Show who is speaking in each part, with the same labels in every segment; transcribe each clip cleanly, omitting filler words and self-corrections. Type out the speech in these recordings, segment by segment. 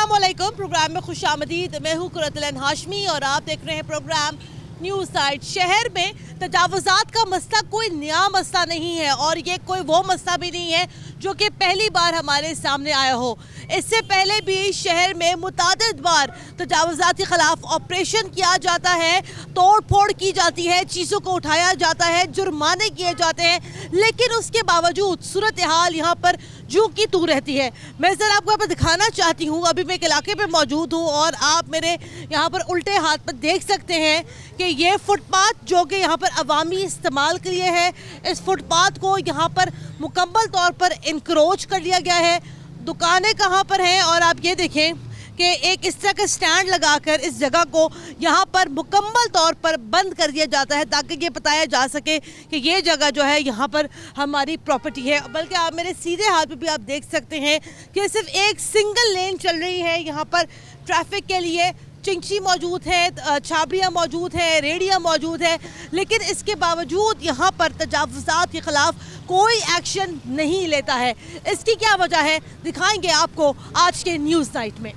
Speaker 1: अस्सलामुअलैकुम। प्रोग्राम में खुशामदीद। मैं हूँ कुरतलन हाशमी और आप देख रहे हैं प्रोग्राम न्यूज़ साइड। शहर में तजावुज़ात का मसला कोई नया मसला नहीं है और ये कोई वो मसला भी नहीं है जो कि पहली बार हमारे सामने आया हो। इससे पहले भी शहर में मुतादिद बार तजावुज़ात के ख़िलाफ़ ऑपरेशन किया जाता है, तोड़ फोड़ की जाती है, चीज़ों को उठाया जाता है, जुर्माने किए जाते हैं, लेकिन उसके बावजूद सूरत हाल यहाँ पर जूं की तू रहती है। मैं ज़रा आपको यहाँ पर दिखाना चाहती हूँ। अभी मैं एक इलाके पे मौजूद हूँ और आप मेरे यहाँ पर उल्टे हाथ पर देख सकते हैं कि ये फुटपाथ जो कि यहाँ पर अवामी इस्तेमाल के लिए है, इस फुटपाथ को यहाँ पर मुकम्मल तौर पर इंक्रोच कर लिया गया है। दुकानें कहाँ पर हैं और आप ये देखें कि एक इस तरह का स्टैंड लगाकर इस जगह को यहाँ पर मुकम्मल तौर पर बंद कर दिया जाता है ताकि ये बताया जा सके कि ये जगह जो है यहाँ पर हमारी प्रॉपर्टी है। बल्कि आप मेरे सीधे हाथ पे भी आप देख सकते हैं कि सिर्फ एक सिंगल लेन चल रही है यहाँ पर ट्रैफिक के लिए। चिंची मौजूद है, छाबड़ियाँ मौजूद है, रेडियाँ मौजूद है, लेकिन इसके बावजूद यहाँ पर तजावुज़ात के ख़िलाफ़ कोई एक्शन नहीं लेता है। इसकी क्या वजह है दिखाएंगे आपको आज के न्यूज़ नाइट में।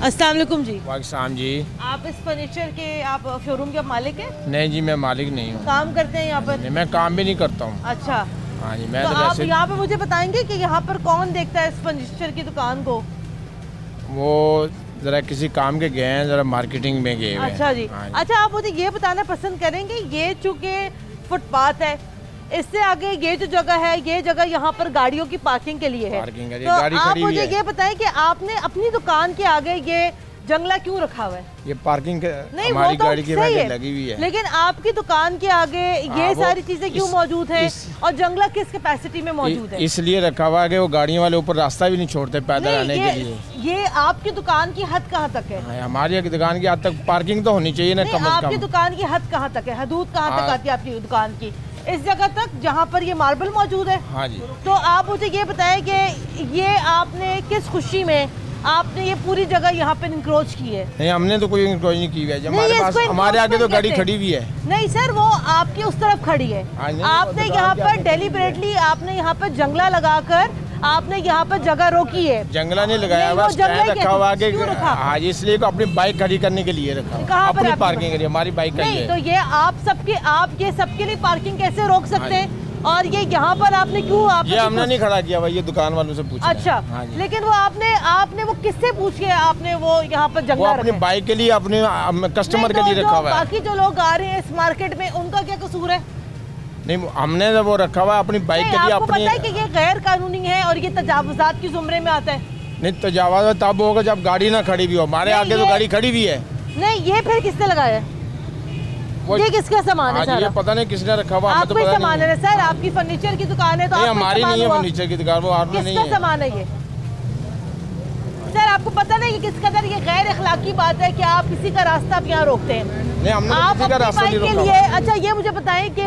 Speaker 1: अस्सलाम वालेकुम जी।
Speaker 2: वालेकुम जी।
Speaker 1: आप इस फर्नीचर के आप शोरूम के मालिक हैं?
Speaker 2: नहीं जी, मैं मालिक नहीं हूँ।
Speaker 1: काम करते हैं यहाँ पर?
Speaker 2: नहीं, मैं काम भी नहीं करता हूँ।
Speaker 1: अच्छा।
Speaker 2: हाँ जी, मैं
Speaker 1: तो
Speaker 2: तो
Speaker 1: आप
Speaker 2: वैसे
Speaker 1: यहाँ पे मुझे बताएंगे कि यहाँ पर कौन देखता है इस फर्नीचर की दुकान को?
Speaker 2: वो ज़रा किसी काम के गए हैं, ज़रा मार्केटिंग में गए हुए हैं।
Speaker 1: अच्छा जी।
Speaker 2: हाँ
Speaker 1: अच्छा, आप मुझे ये बताना पसंद करेंगे, ये चूँकि फुटपाथ है, इससे आगे ये जो जगह है, ये जगह यहाँ पर गाड़ियों की पार्किंग के लिए है।
Speaker 2: पार्किंग है,
Speaker 1: तो
Speaker 2: गाड़ी
Speaker 1: आप
Speaker 2: खड़ी हुई
Speaker 1: मुझे
Speaker 2: है।
Speaker 1: ये बताएं कि आपने अपनी दुकान के आगे ये जंगला क्यों रखा हुआ है?
Speaker 2: ये पार्किंग
Speaker 1: नहीं,
Speaker 2: हमारी
Speaker 1: वो तो
Speaker 2: गाड़ी की
Speaker 1: सही है,
Speaker 2: लगी हुई है।
Speaker 1: लेकिन आपकी दुकान के आगे ये सारी चीजें क्यों मौजूद हैं और जंगला किस कैपेसिटी में मौजूद है?
Speaker 2: इसलिए रखा हुआ है कि वो गाड़ियों वाले ऊपर रास्ता भी नहीं छोड़ते पैदल आने के लिए।
Speaker 1: ये आपकी दुकान की हद कहाँ तक है?
Speaker 2: हमारी दुकान की हद तक पार्किंग तो होनी चाहिए ना, कम से
Speaker 1: आपकी
Speaker 2: कम।
Speaker 1: दुकान की हद कहाँ तक है? हदूद कहाँ तक आती है आपकी दुकान की? इस जगह तक जहाँ पर ये मार्बल मौजूद है।
Speaker 2: हाँ जी। तो
Speaker 1: आप मुझे ये बताएं कि ये आपने किस खुशी में आपने ये पूरी जगह यहाँ पे इंक्रोच की है?
Speaker 2: नहीं, हमने तो कोई इंक्रोच नहीं की है। हमारे पास हमारे आगे तो गाड़ी खड़ी हुई है।
Speaker 1: नहीं सर, वो आपकी उस तरफ खड़ी है। आपने यहाँ पर डेलिबरेटली आपने यहाँ पर जंगला लगाकर आपने यहाँ पर जगह रोकी है।
Speaker 2: जंगला नहीं लगाया हुआ, स्टैंड रखा हुआ आगे। हाँ, इसलिए को अपनी बाइक खड़ी करने के लिए रखा हुआ, अपनी पार्किंग के लिए। हमारी बाइक खड़ी है।
Speaker 1: तो ये आप ये सबके लिए पार्किंग कैसे रोक सकते हैं? और ये यहाँ पर आपने क्यों
Speaker 2: ये हमने नहीं खड़ा किया भाई, ये दुकान वालों से पूछा।
Speaker 1: अच्छा।
Speaker 2: हाँ,
Speaker 1: लेकिन वो आपने वो किससे पूछ के आपने वो यहाँ पर जंगला
Speaker 2: वो अपनी बाइक के लिए, अपने कस्टमर के लिए रखा हुआ है।
Speaker 1: बाकी जो लोग आ रहे हैं इस मार्केट में, उनका क्या कसूर है?
Speaker 2: नहीं, हमने वो रखा हुआ अपनी बाइक के लिए।
Speaker 1: आपको पता है कि ये गैर कानूनी है और ये तजावुज़ात की ज़ुमरे में आता है?
Speaker 2: नहीं, तजावुज़ तब होगा जब गाड़ी ना खड़ी भी हो। हमारे आगे तो गाड़ी खड़ी भी है।
Speaker 1: नहीं, ये फिर किसने लगाया है? ये किसका सामान है?
Speaker 2: ये पता नहीं किसने रखा हुआ।
Speaker 1: आपका ही सामान है सर? आपकी फर्नीचर की दुकान है तो
Speaker 2: हमारी नहीं है फर्नीचर की दुकान, वो आपने नहीं है।
Speaker 1: किसका सामान है ये? सर आपको पता नहीं कि किस कदर ये गैर अखलाकी बात है कि आप किसी का रास्ता आप यहाँ रोकते हैं?
Speaker 2: नहीं, हमने किसी का रास्ता नहीं रोका
Speaker 1: लिए। अच्छा, ये मुझे बताएं कि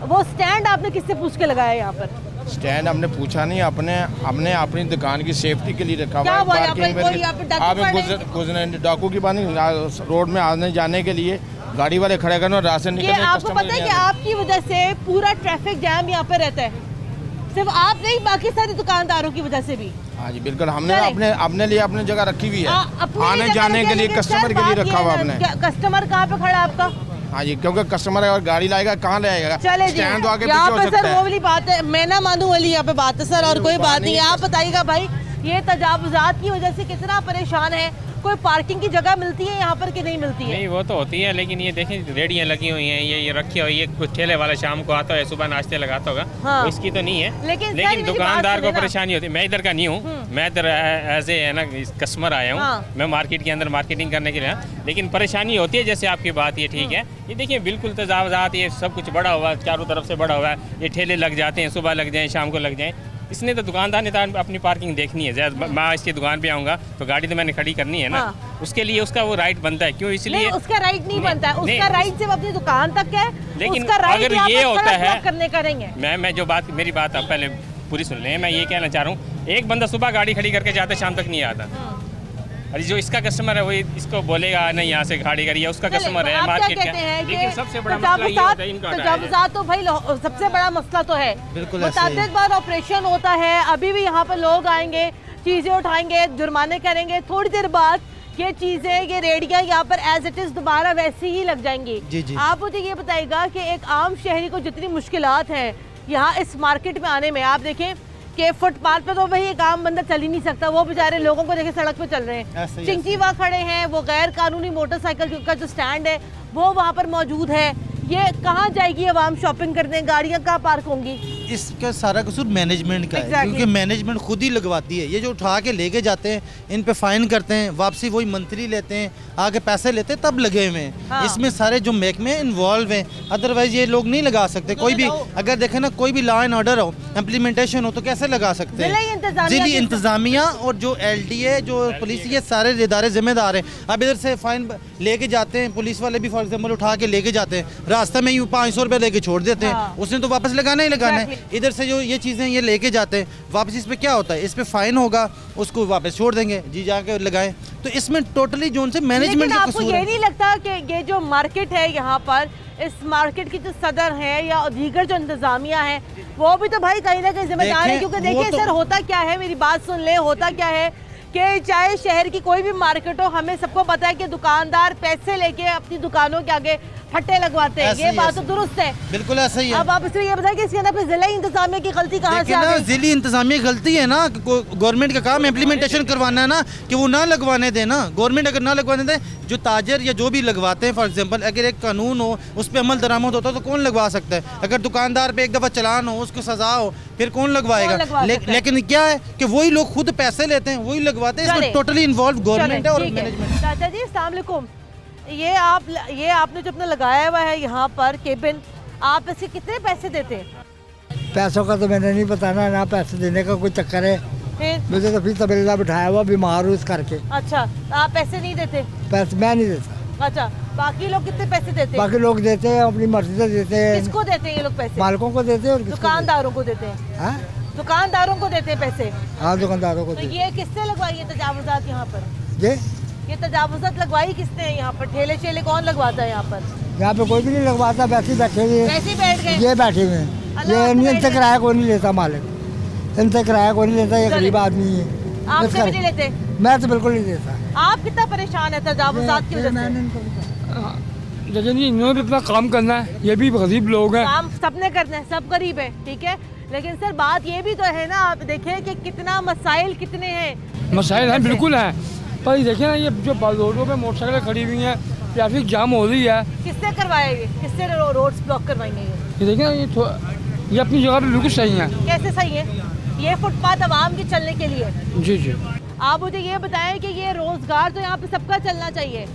Speaker 1: वो स्टैंड आपने किससे पूछ के लगाया यहाँ पर?
Speaker 2: स्टैंड हमने पूछा नहीं, हमने अपनी दुकान की सेफ्टी के लिए रखा हुआ है। डाकू की बात नहीं, रोड में आने जाने के लिए गाड़ी वाले खड़े करना, रास्ते निकलने।
Speaker 1: आपको पता है कि आपकी वजह से पूरा ट्रैफिक जैम यहाँ पे रहता है, सिर्फ आप नहीं बाकी सारे दुकानदारों की वजह से भी।
Speaker 2: हाँ जी, बिल्कुल। हमने अपने लिए अपनी जगह रखी हुई है, आने जाने के लिए, कस्टमर के लिए रखा हुआ हमने।
Speaker 1: कस्टमर कहाँ पे खड़ा है आपका?
Speaker 2: हाँ जी, क्योंकि कस्टमर है और गाड़ी लाएगा कहाँ लाएगा?
Speaker 1: चले जी,
Speaker 2: स्टैंड तो आगे
Speaker 1: यहाँ
Speaker 2: पीछे हो
Speaker 1: पे
Speaker 2: सकता
Speaker 1: सर वो वाली बात है, मैं ना मानूं वाली यहाँ पे बात है सर, और कोई बात नहीं है। आप बताइएगा भाई, ये तजावुज़ात की वजह से कितना परेशान है? कोई पार्किंग की जगह मिलती है यहाँ पर कि नहीं मिलती है?
Speaker 3: नहीं, वो तो होती है, लेकिन ये देखें रेडियाँ लगी हुई हैं, ये रखी हुई है। कुछ ठेले वाला शाम को आता है, सुबह नाश्ते लगाता होगा।
Speaker 1: हाँ।
Speaker 3: इसकी तो नहीं है,
Speaker 1: लेकिन
Speaker 3: दुकानदार को परेशानी होती है। मैं इधर का नहीं हूँ, मैं इधर एज ए ना कस्टमर आया हूँ।
Speaker 1: हाँ।
Speaker 3: मैं मार्केट के अंदर मार्केटिंग करने के लिए, लेकिन परेशानी होती है। जैसे आपकी बात ये ठीक है, ये देखिए बिल्कुल तजावुज़ात, ये सब कुछ बड़ा हुआ है, चारों तरफ से बड़ा हुआ है। ये ठेले लग जाते हैं, सुबह लग जाएँ, शाम को लग जाएँ। इसने तो दुकानदार ने तो अपनी पार्किंग देखनी है। मैं इसकी दुकान पे आऊँगा तो गाड़ी तो मैंने खड़ी करनी है ना।
Speaker 1: हाँ।
Speaker 3: उसके लिए उसका वो राइट बनता है। क्यों? इसलिए
Speaker 1: उसका राइट नहीं बनता है, उसका राइट सिर्फ अपनी दुकान तक है।
Speaker 3: लेकिन
Speaker 1: उसका राइट
Speaker 3: अगर ये होता है
Speaker 1: करने करेंगे।
Speaker 3: मैं जो बात, मेरी बात आप पहले पूरी सुन लें। मैं ये कहना चाह रहा हूँ, एक बंदा सुबह गाड़ी खड़ी करके जाता है, शाम तक नहीं आता। और जो इसका कस्टमर है वो इसको बोलेगा नहीं यहाँ से गाड़ी करिए, उसका कस्टमर है मार्केट का। लेकिन सबसे बड़ा मसला ये होता है इनका
Speaker 1: तजावुज़ात तो भाई सबसे बड़ा मसला तो है।
Speaker 4: बिल्कुल
Speaker 1: मुतअद्दिद बार ऑपरेशन होता है, अभी भी यहाँ पर लोग आएंगे, चीज़ें उठाएंगे, जुर्माने करेंगे, थोड़ी देर बाद ये चीज़ें, ये रेडियाँ यहाँ पर एज इट इज़ दोबारा वैसी ही लग जाएंगी।
Speaker 4: जी जी।
Speaker 1: आप मुझे ये बताइएगा कि एक आम शहरी को जितनी मुश्किलात हैं यहाँ इस मार्केट में आने में, आप देखें कि फुटपाथ पे तो भाई एक आम बंदा चल ही नहीं सकता, वो बेचारे लोगों को देखे सड़क पे चल रहे हैं। चिंची वहाँ खड़े हैं, वो गैर कानूनी मोटरसाइकिल का जो स्टैंड है वो वहाँ पर मौजूद है। ये कहाँ जाएगी आवाम शॉपिंग करने, गाड़ियाँ कहाँ पार्क होंगी?
Speaker 4: इसका सारा कसूर मैनेजमेंट का है, क्योंकि मैनेजमेंट खुद ही लगवाती है। ये जो उठा के लेके जाते हैं, इन पे फाइन करते हैं, वापसी वही मंथली लेते हैं, आगे पैसे लेते हैं, तब लगे हुए हैं।
Speaker 1: हाँ।
Speaker 4: इसमें सारे जो महकमे इन्वॉल्व हैं, अदरवाइज ये लोग नहीं लगा सकते। कोई भी अगर देखे ना, कोई भी लॉ एंड ऑर्डर हो, इम्प्लीमेंटेशन हो, तो कैसे लगा सकते हैं? जिली इंतजामिया और जो LDA, जो पुलिस, ये सारे इदारे जिम्मेदार हैं। अब इधर से फाइन लेके जाते हैं, पुलिस वाले भी फॉर एग्जाम्पल उठा के लेके जाते हैं, रास्ते में यूँ 500 रुपये लेके छोड़ देते हैं।
Speaker 1: हाँ।
Speaker 4: उसने तो वापस लगाना ही लगाना है। इधर से जो ये चीज़ें ये लेके जाते हैं, वापस इस पे क्या होता है, इस पे फाइन होगा, उसको वापस छोड़ देंगे, जी जाके लगाएं। तो इसमें टोटली जो उनसे मैनेजमेंट का
Speaker 1: आपको
Speaker 4: कसूर
Speaker 1: ये
Speaker 4: है।
Speaker 1: नहीं लगता कि ये जो मार्केट है यहाँ पर, इस मार्केट की जो सदर है या दीगर जो इंतजामिया है, वो भी तो भाई कहीं ना कहीं जिम्मेदार है? क्योंकि देखिए सर, होता क्या है, मेरी बात सुन ले, होता क्या है कि चाहे शहर की कोई भी मार्केट हो, हमें सबको पता है कि दुकानदार पैसे लेके अपनी दुकानों के आगे फट्टे लगवाते हैं। ये बात तो दुरुस्त है,
Speaker 4: बिल्कुल ऐसा ही है।
Speaker 1: अब आप इसमें ये बताएं कि इसके अंदर जिला इंतजामिया की गलती कहाँ से आ गई?
Speaker 4: जिली इंतजामिया गलती है ना, गवर्नमेंट का काम इम्प्लीमेंटेशन करवाना है ना, कि वो ना लगवाने दें ना। गवर्नमेंट अगर ना लगवाने दे, जो ताजर या जो भी लगवाते हैं, फॉर एग्जांपल अगर एक कानून हो, उस पर अमल दरामद होता तो कौन लगवा सकता है? अगर दुकानदार पे एक दफ़ा चलान हो, उसको सजा हो, फिर कौन लगवाएगा? लेकिन क्या है कि वही लोग खुद पैसे लेते हैं, वही लगवाते हैं। इसमें टोटली इन्वॉल्व गवर्नमेंट है और मैनेजमेंट।
Speaker 1: चाचा जी अस्सलाम वालेकुम, ये आपने जो अपना लगाया हुआ है यहाँ पर केबिन, आप इसके कितने पैसे देते हैं?
Speaker 5: पैसों का तो मैंने नहीं बताना, ना पैसे देने का कोई चक्कर है।
Speaker 1: फिर
Speaker 5: मुझे तो फिर तबेला बिठाया हुआ, बीमार हूँ इस करके।
Speaker 1: अच्छा, आप पैसे नहीं देते?
Speaker 5: पैसे मैं नहीं देता।
Speaker 1: अच्छा, बाकी लोग कितने पैसे देते हैं?
Speaker 5: बाकी लोग देते हैं, अपनी मर्जी से देते हैं।
Speaker 1: किसको देते हैं ये लोग पैसे?
Speaker 5: मालिकों को देते हैं और
Speaker 1: दुकानदारों को देते हैं।
Speaker 5: हाँ,
Speaker 1: दुकानदारों को देते हैं पैसे।
Speaker 5: हाँ दुकानदारों को
Speaker 1: तो
Speaker 5: देते
Speaker 1: ये किसने लगवाई है तजावुज़ात यहाँ पर?
Speaker 5: हैं।
Speaker 1: ये तजावुज़ात लगवाई किसने है यहाँ पर? ठेले शेले कौन लगवाता है यहाँ पर?
Speaker 5: यहाँ पे कोई भी नहीं लगवाता, वैसे ही बैठे हुए हैं।
Speaker 1: वैसे ही बैठ गए?
Speaker 5: ये बैठे हुए हैं,
Speaker 1: अल्लाह
Speaker 5: ये
Speaker 1: आपको
Speaker 5: इनसे किराया कोई नहीं लेता मालिक, इनसे किराया कोई नहीं लेता, ये गरीब आदमी है।
Speaker 1: आपसे भी नहीं लेते?
Speaker 5: मैं तो बिल्कुल नहीं देता।
Speaker 1: आप कितना परेशान है तजावुज़ात की वजह से?
Speaker 6: लेकिन इन्होंने भी अपना काम करना है, ये भी गरीब लोग हैं।
Speaker 1: काम सबने करना है, सब गरीब है, ठीक है, लेकिन सर बात ये भी तो है ना, आप देखें कि कितना मसाइल कितने हैं।
Speaker 6: मसाइल हैं, बिल्कुल हैं, पर देखिए ना, ये जो रोडों पे मोटरसाइकिलें खड़ी हुई हैं, ट्रैफिक जाम हो रही है।
Speaker 1: किससे करवाएंगे, किससे रोड्स ब्लॉक करवाएंगे?
Speaker 6: ये देखिए ना, ये अपनी जगह पे बिल्कुल सही है।
Speaker 1: कैसे सही है? ये फुटपाथ आवाम के चलने के लिए।
Speaker 6: जी जी।
Speaker 1: आप मुझे ये बताएं कि ये रोजगार तो यहाँ पे सबका चलना चाहिए,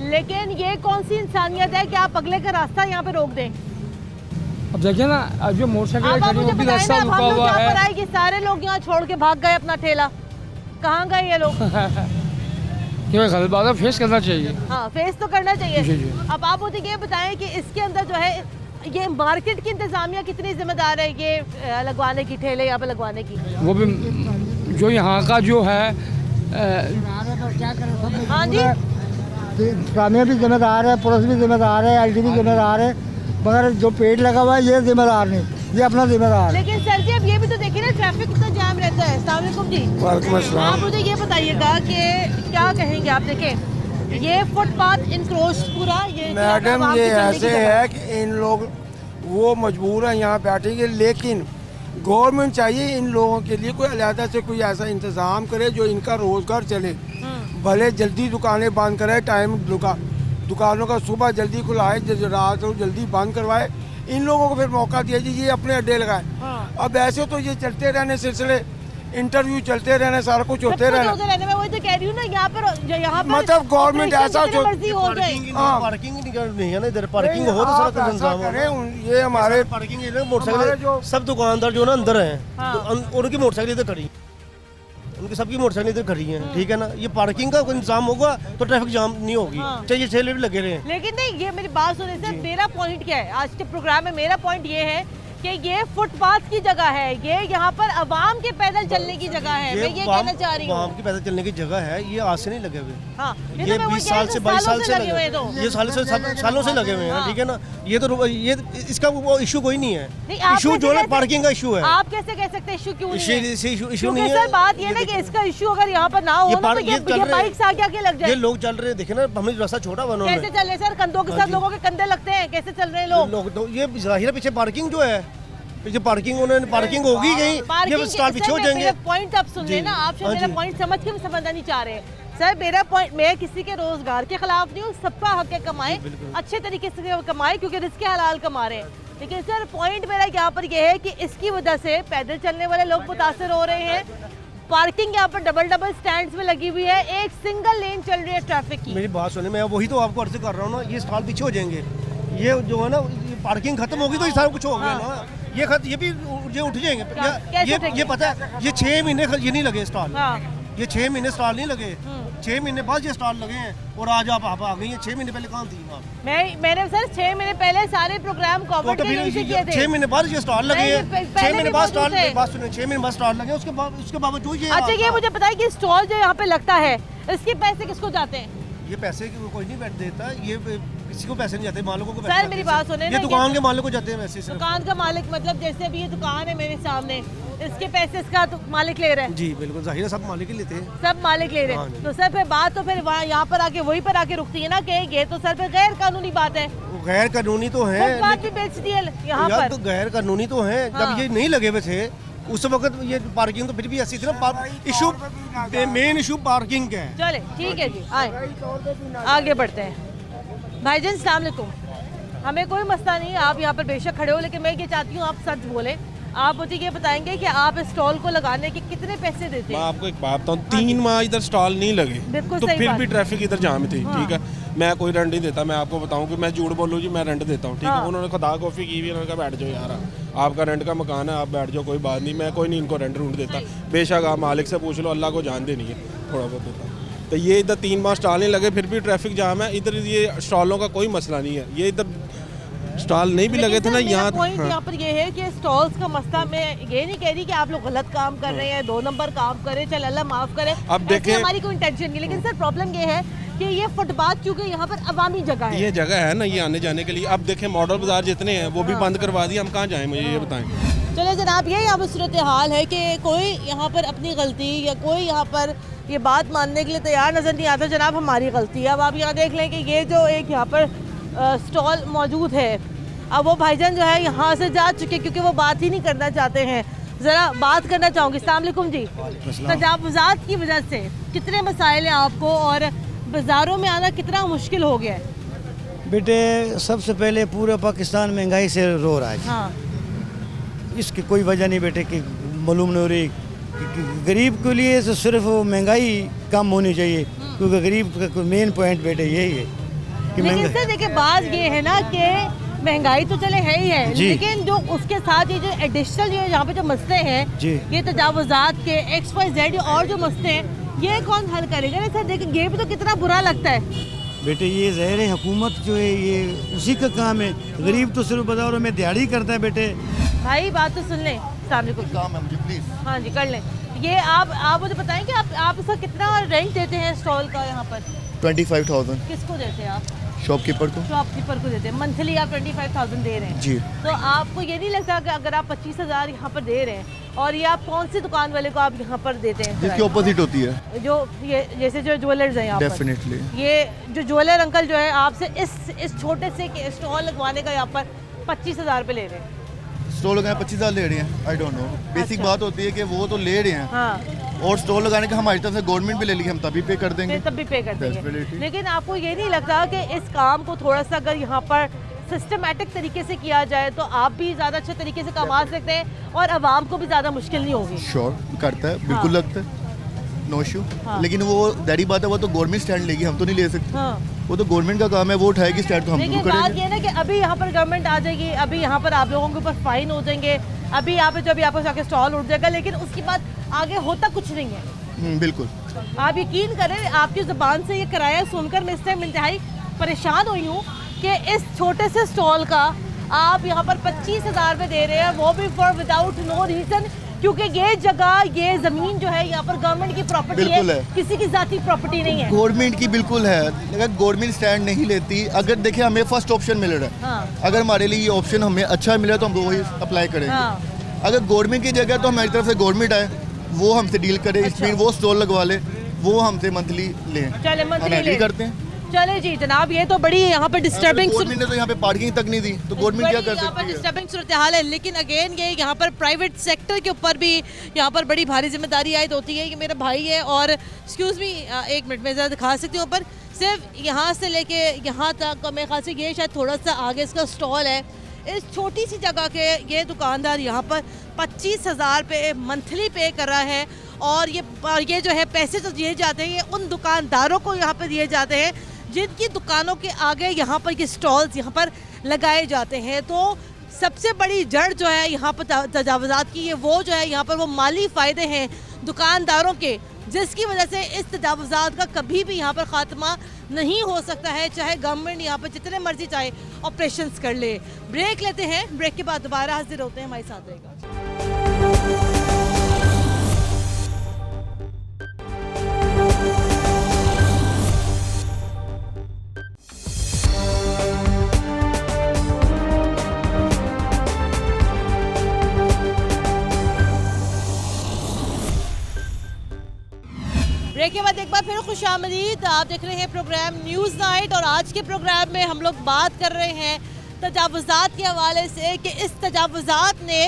Speaker 1: लेकिन ये कौन सी इंसानियत है कि आप अगले का रास्ता यहाँ पे रोक दें?
Speaker 6: अब देखिए ना, अब जो मोटरसाइकिलें
Speaker 1: आप
Speaker 6: खड़ी
Speaker 1: मुझे
Speaker 6: वो भी
Speaker 1: बताएं
Speaker 6: रास्ता
Speaker 1: ना,
Speaker 6: रुका
Speaker 1: हम लोग
Speaker 6: हुआ
Speaker 1: यहाँ पर
Speaker 6: है।
Speaker 1: आए कि सारे लोग यहाँ छोड़ के भाग गए अपना ठेला, कहाँ गए ये लोग?
Speaker 6: ये गलत बात है, फेस करना चाहिए।
Speaker 1: हाँ, फेस तो करना चाहिए।
Speaker 6: जी, जी।
Speaker 1: अब आप मुझे ये बताएं कि इसके अंदर जो है, ये मार्केट की इंतजामिया कितनी जिम्मेदार है ये लगवाने की, ठेले यहाँ पे लगवाने की?
Speaker 6: वो भी जो यहाँ का जो है
Speaker 1: हाँ जी,
Speaker 5: इंतजामिया भी जिम्मेदार है, पुलिस भी जिम्मेदार है, LD भी जिम्मेदार है, मगर जो पेड़ लगा हुआ है ये जिम्मेदार नहीं, ये अपना जिम्मेदार है।
Speaker 1: लेकिन सर जी अब ये भी तो देखिए ना, ट्रैफिक कितना जाम रहता है। अस्सलाम वालेकुम जी।
Speaker 7: वालेकुम अस्सलाम।
Speaker 1: आप मुझे ये बताइएगा कि क्या कहेंगे आप? देखें ये फुटपाथ इंक्रोच पूरा, ये
Speaker 7: मैडम ये ऐसे है कि इन लोग वो मजबूर हैं यहाँ बैठे के, लेकिन गवर्नमेंट चाहिए इन लोगों के लिए कोई अलहदा से कोई ऐसा इंतज़ाम करे जो इनका रोज़गार चले। भले जल्दी दुकानें बंद करे, टाइम दुकानों का सुबह जल्दी खुलाए, रात को जल्दी बंद करवाए, इन लोगों को फिर मौका दिया जी ये अपने अड्डे लगाए। अब ऐसे तो ये चलते रहने सिलसिले, इंटरव्यू चलते रहने, सारा कुछ होते रहने।
Speaker 1: मैं वही तो कह रही हूँ ना, यहाँ पर
Speaker 7: मतलब गवर्नमेंट ऐसा
Speaker 1: मर्जी हो जाए।
Speaker 4: पार्किंग नहीं है ना इधर, पार्किंग हो तो सारा इंतजाम हो।
Speaker 7: ये हमारे
Speaker 4: पार्किंग मोटरसाइकिल सब दुकानदार जो ना अंदर हैं, तो उनकी मोटरसाइकिल इधर खड़ी, उनकी सबकी मोटरसाइकिल इधर खड़ी हैं, ठीक है ना। ये पार्किंग का कोई इंतजाम होगा तो ट्रैफिक जाम नहीं होगी, चाहिए ठेले भी लगे रहे।
Speaker 1: लेकिन नहीं, ये मेरी बात सुने सर, मेरा पॉइंट क्या है आज के प्रोग्राम में? मेरा पॉइंट ये है कि ये फुटपाथ की जगह है, ये यहाँ पर आवाम के पैदल चलने की जगह है। मैं ये कहना चाह रही हूँ,
Speaker 8: आवाम के पैदल चलने की जगह है, ये आज से नहीं लगे हुए।
Speaker 1: हाँ,
Speaker 8: ये 20 साल से 22 साल से लगे हुए, ये सालों से लगे हुए हैं, ठीक है ना। ये तो ये इसका वो इशू कोई नहीं है, इशू जो है पार्किंग का इशू है।
Speaker 1: आप कैसे कह सकते हैं इशू क्यों नहीं है?
Speaker 8: इशू नहीं है।
Speaker 1: सर बात ये ना कि इसका इशू अगर यहाँ पर ना हो ना तो ये बाइक आगे आगे लग जाए।
Speaker 8: ये लोग चल रहे हैं, देखे ना, हमें रास्ता छोटा बना।
Speaker 1: कैसे चल रहे सर? कंधों के साथ लोगों के कंधे लगते हैं, कैसे चल रहे हैं लोग?
Speaker 8: तो ये जाहिर है पीछे पार्किंग जो है, पीछे पार्किंग उन्होंने पार्किंग होगी कहीं, ये स्टॉल पीछे हो जाएंगे।
Speaker 1: पॉइंट आप सुन लेना, आप मेरा पॉइंट समझ के समझना नहीं चाह रहे। सर मेरा पॉइंट, मैं किसी के रोजगार के खिलाफ नहीं हूँ, सबका हक है कमाए, अच्छे तरीके से कमाए क्योंकि रिस्क हलाल कमा रहे हैं। लेकिन सर पॉइंट मेरा यहाँ पर यह है कि इसकी वजह से पैदल चलने वाले लोग मुतासर हो रहे हैं। पार्किंग यहाँ पर डबल स्टैंड्स में लगी हुई है, एक सिंगल लेन चल रही है ट्रैफिक की।
Speaker 8: मेरी बात सुने, मैं वही तो आपको अर्ज कर रहा हूँ ना, ये स्टॉल पीछे हो जाएंगे, ये जो है ना, ये पार्किंग खत्म होगी तो ये सारा कुछ हो गया ना, ये भी ये उठ जाएंगे। ये पता है, ये 6 महीने ये नहीं लगे स्टॉल, ये 6 महीने स्टॉल नहीं लगे, 6 महीने बाद ये स्टॉल लगे हैं और आज आप आ गई हैं। 6 महीने पहले कहाँ थी आप?
Speaker 1: मैंने सर 6 महीने पहले सारे प्रोग्राम कवर किए थे।
Speaker 8: 6 महीने बाद ये स्टॉल लगे हैं, 6 महीने बाद स्टॉल, बात सुनिए, 6 महीने बाद स्टॉल लगे, उसके बावजूद ये।
Speaker 1: अच्छा ये मुझे बताइए कि स्टॉल जो यहाँ पे लगता है इसके पैसे किसको जाते हैं?
Speaker 8: ये पैसे कोई नहीं बैठ देता, ये किसी को पैसे नहीं जाते, मालिकों को।
Speaker 1: सर मेरी बात सुने,
Speaker 8: ये दुकान के मालिक को जाते हैं वैसे।
Speaker 1: दुकान का मालिक मतलब जैसे अभी ये दुकान है मेरे सामने, इसके पैसे इसका तो मालिक ले रहा है।
Speaker 8: जी बिल्कुल, जाहिर है सब मालिक ही लेते हैं,
Speaker 1: सब मालिक ले रहे हैं। तो सर फिर बात तो फिर यहाँ पर आके वहीं पर आके रुकती है ना कि ये तो सर पे गैर कानूनी बात है।
Speaker 8: गैर कानूनी तो है,
Speaker 1: बात भी बेच दी है यहाँ पर,
Speaker 8: तो गैर कानूनी तो है। जब ये नहीं लगे हुए थे उस वक्त ये पार्किंग तो फिर भी ऐसी थी ना, इशू मेन इशू पार्किंग का है।
Speaker 1: चले ठीक है जी, आए आगे बढ़ते हैं। भाईजान अस्सलाम वालेकुम, हमें कोई मसला नहीं है, आप यहाँ पर बेशक खड़े हो, लेकिन मैं ये चाहती हूँ आप सच बोले। आप मुझे ये बताएंगे कि आप इस स्टॉल को लगाने के कितने पैसे देते हैं?
Speaker 9: मैं आपको एक बात बताऊँ, 3 माह इधर स्टॉल नहीं लगे तो फिर भी ट्रैफिक इधर जाम थी, ठीक है। मैं कोई रेंट नहीं देता, मैं आपको बताऊं कि मैं झूठ बोलूं जी, मैं रेंट देता हूं, ठीक है। उन्होंने खुदा कॉफ़ी की हुई, उन्होंने कहा बैठ जाओ यार, आपका रेंट का मकान है, आप बैठ जाओ, कोई बात नहीं, मैं कोई नहीं इनको रेंट रूंट देता। बेशक आप मालिक से पूछ लो, अल्लाह को जानते नहीं है, थोड़ा बहुत होता। तो ये इधर 3 माह स्टॉल नहीं लगे फिर भी ट्रैफिक जाम है इधर। ये स्टॉलों का कोई मसला नहीं है, ये इधर स्टॉल नहीं भी लगे थे ना यहाँ।
Speaker 1: पॉइंट यहाँ पर ये है कि स्टॉल्स का मसला, मैं ये नहीं कह रही कि आप लोग गलत काम कर रहे हैं, 2 नंबर काम कर रहे हैं, चल अल्लाह माफ करे,
Speaker 9: अब देखें
Speaker 1: हमारी कोई इंटेंशन नहीं। लेकिन सर प्रॉब्लम ये है कि ये फुटपाथ क्योंकि यहाँ पर अवामी जगह है,
Speaker 9: ये जगह है ना, ये आने जाने के लिए। अब देखें मॉडल बाजार जितने हैं वो भी बंद करवा दिए, हम कहाँ जाएं, मुझे ये बताएं।
Speaker 1: चले जनाब, ये यहाँ पर सूरत हाल है कि कोई यहाँ पर अपनी गलती या कोई यहाँ पर ये बात मानने के लिए तैयार नज़र नहीं आता। जनाब हमारी गलती है। अब आप यहाँ देख लें कि ये जो एक यहाँ पर स्टॉल मौजूद है, अब वो भाईजान जो है यहाँ से जा चुके क्योंकि वो बात ही नहीं करना चाहते हैं। ज़रा बात करना चाहूँगी। अस्सलाम वालेकुम जी, तजावुज़ात की वजह से कितने मसाइल हैं आपको और बाज़ारों में आना कितना मुश्किल हो गया है?
Speaker 5: बेटे सबसे पहले पूरा पाकिस्तान महंगाई से रो रहा है।
Speaker 1: हाँ।
Speaker 5: इसकी कोई वजह नहीं बेटे कि मालूम नहीं हो रही कि गरीब के लिए तो सिर्फ महंगाई कम होनी चाहिए, क्योंकि गरीब का मेन पॉइंट बेटे यही है कि
Speaker 1: महंगाई। देखिए बात ये है ना कि महंगाई तो चले है ही है, लेकिन जो उसके साथ ये जो एडिशनल ये यहाँ पे जो मसले हैं, ये तजावुज़ात के XYZ और जो मसले हैं, ये कौन हल करेगा? ना सर देखिए ये भी तो कितना बुरा लगता है
Speaker 5: बेटे। ये ज़ाहिर है हुकूमत जो है ये उसी का काम है, गरीब तो सिर्फ बाजारों में दिहाड़ी करता है बेटे।
Speaker 1: भाई बात तो सुन लें, सामने कुछ
Speaker 8: काम है मुझे प्लीज।
Speaker 1: हाँ जी कर लें। ये आप मुझे बताएं कि आप इसका कितना रेंट देते हैं स्टॉल का यहाँ पर?
Speaker 8: 25,000।
Speaker 1: किसको देते हैं आप?
Speaker 8: शॉपकीपर को।
Speaker 1: शॉपकीपर को देते हैं। मंथली आप 25,000 दे रहे हैं
Speaker 8: जी।
Speaker 1: तो आपको ये नहीं लगता कि अगर आप 25,000 यहाँ पर दे रहे हैं और ये आप कौन सी दुकान वाले को आप यहाँ पर देते हैं?
Speaker 8: जिसकी ऑपोजिट होती है,
Speaker 1: जो ये जैसे जो ज्वेलर्स हैं यहाँ पर।
Speaker 8: डेफिनेटली
Speaker 1: ये जो ज्वेलर अंकल जो है आपसे इस छोटे से स्टॉल लगवाने का यहाँ पर 25,000 रुपये ले रहे हैं।
Speaker 8: स्टॉल लगाने 25,000 ले रहे हैं, आई डोंट नो। बेसिक बात होती है कि वो तो ले रहे हैं,
Speaker 1: हाँ।
Speaker 8: और स्टॉल लगाने का हमारी तरफ से गवर्नमेंट भी ले ली, हम तभी पे कर देंगे,
Speaker 1: तब भी पे कर देंगे। लेकिन आपको ये नहीं लगता कि इस काम को थोड़ा सा अगर यहाँ पर सिस्टमेटिक तरीके से किया जाए तो आप भी ज़्यादा अच्छे तरीके से कमा सकते हैं और आवाम को भी ज़्यादा मुश्किल नहीं होगी?
Speaker 8: श्योर करता है, बिल्कुल लगता है, नो इशू। लेकिन वो दैरी बात है, वो तो गवर्नमेंट स्टैंड लेगी, हम तो नहीं ले सकते। वो तो गवर्नमेंट का काम है, वो उठाएगी स्टैंड तो हम
Speaker 1: लेकिन बात ये ना कि अभी यहाँ पर गवर्नमेंट आ जाएगी, अभी यहाँ पर आप लोगों के ऊपर फाइन हो जाएंगे, अभी यहाँ पे जब आपको जाके स्टॉल उठ जाएगा, लेकिन उसके बाद आगे होता कुछ नहीं है।
Speaker 8: बिल्कुल।
Speaker 1: आप यकीन करें, आपकी ज़बान से ये किराया सुनकर मैं इस टाइम इंतहाई परेशान हुई हूँ कि इस छोटे से स्टॉल का आप यहाँ पर 25,000 में दे रहे हैं, वो भी फॉर विदाउट नो रीजन, क्योंकि ये जगह, ये जमीन जो है यहाँ पर गवर्नमेंट की प्रॉपर्टी है, किसी की जाती प्रॉपर्टी नहीं है।
Speaker 10: गवर्नमेंट की बिल्कुल है, अगर गवर्नमेंट स्टैंड नहीं लेती, अगर देखिए हमें फर्स्ट ऑप्शन मिल रहा है,
Speaker 1: हाँ।
Speaker 10: अगर हमारे लिए ये ऑप्शन हमें अच्छा मिला तो हम वही अप्लाई करेंगे।
Speaker 1: हाँ।
Speaker 10: अगर गवर्नमेंट की जगह तो हमारी तरफ से गवर्नमेंट आए, वो हमसे डील करे, इसमें वो स्टॉल लगवा ले, वो हमसे मंथली लें,
Speaker 1: चले मंथली
Speaker 10: हम करते हैं।
Speaker 1: चले जी जनाब, ये तो बड़ी यहाँ पर डिस्टर्बिंग,
Speaker 10: गवर्नमेंट ने तो यहाँ पे पार्किंग तक नहीं दी, तो गवर्नमेंट क्या कर सकती है?
Speaker 1: डिस्टर्बिंग सूरत हाल है। लेकिन अगेन ये यहाँ पर प्राइवेट सेक्टर के ऊपर भी यहाँ पर बड़ी भारी जिम्मेदारी आयद होती है कि मेरा भाई है, और एक्सक्यूज़ मी एक मिनट में ज़रा दिखा सकती हूँ, पर सिर्फ यहाँ से लेके यहाँ तक मेरे ख्याल से ये शायद थोड़ा सा आगे इसका स्टॉल है। इस छोटी सी जगह के ये दुकानदार यहाँ पर 25,000 पे मंथली पे कर रहा है, और ये जो है पैसे तो दिए जाते हैं, ये उन दुकानदारों को यहाँ पर दिए जाते हैं जिनकी दुकानों के आगे यहाँ पर ये स्टॉल्स यहाँ पर लगाए जाते हैं। तो सबसे बड़ी जड़ जो है यहाँ पर तजावुज़ात की, ये वो जो है यहाँ पर वो माली फ़ायदे हैं दुकानदारों के, जिसकी वजह से इस तजावुज़ात का कभी भी यहाँ पर ख़ात्मा नहीं हो सकता है, चाहे गवर्नमेंट यहाँ पर जितने मर्जी चाहे ऑपरेशंस कर ले। ब्रेक लेते हैं, ब्रेक के बाद दोबारा हाजिर होते हैं, हमारे साथ रहेगा। ब्रेक के बाद एक बार फिर खुशामदीद। आप देख रहे हैं प्रोग्राम न्यूज़ नाइट, और आज के प्रोग्राम में हम लोग बात कर रहे हैं तजावुज़ात के हवाले से कि इस तजावुज़ात ने